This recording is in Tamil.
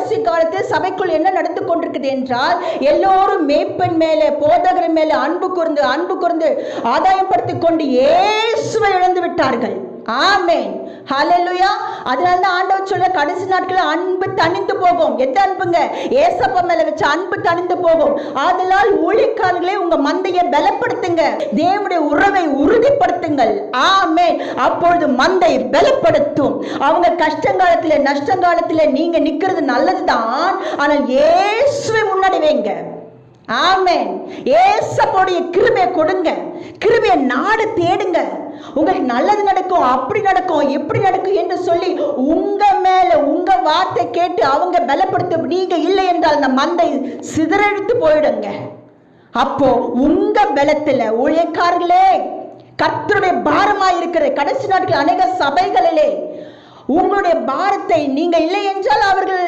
கடைசி காலத்தில் சபைக்குள் என்ன நடந்து கொண்டிருக்குது என்றால், எல்லோரும் மேய்ப்பன் மேலே, போதகர் மேலே அன்பு கூர்ந்து ஆதாயப்படுத்திக் கொண்டு இயேசுவை இழந்து விட்டார்கள். ஆமென், ஹல்லேலூயா. அதனால தான் ஆண்டவர் சொல்ற, கடைசி நாட்களில் அன்பு தணிந்து போகும். எந்த அன்புங்க? ஏசப்பா மேல வச்ச அன்பு தணிந்து போகும். ஆதலால் ஊழியக்காரர்களே, உங்க மந்தையை பலப்படுத்துங்க, தேவனுடைய உறவை உறுதிப்படுத்துங்கள். ஆமென். அப்பொழுது மந்தை பலப்படுத்தும். அவங்க கஷ்டங்காலத்தில் நஷ்டங்காலத்தில் நீங்க நிக்கிறது நல்லதுதான், ஆனால் இயேசுவை முன்னாடி வைங்க. ஆமென். ஏசப்போடைய கிருபையை கொடுங்க, கிருபையை நாடு தேடுங்க. உங்களுக்கு நல்லது நடக்கும், அப்படி நடக்கும், இப்படி நடக்கும் என்று சொல்லி உங்க மேல உங்க வார்த்தை கேட்டு அவங்க பலப்படுத்த நீங்க இல்லை என்றால் அந்த மந்தை சிதறடித்து போயிடுங்க. அப்போ உங்க பலத்துல ஊழியக்காரர்களே, கர்த்தருடைய பாரமாய் இருக்கிற கடைசி நாட்கள் அநேக சபைகளிலே உங்களுடைய பாரத்தை நீங்க இல்லை என்றால் அவர்கள்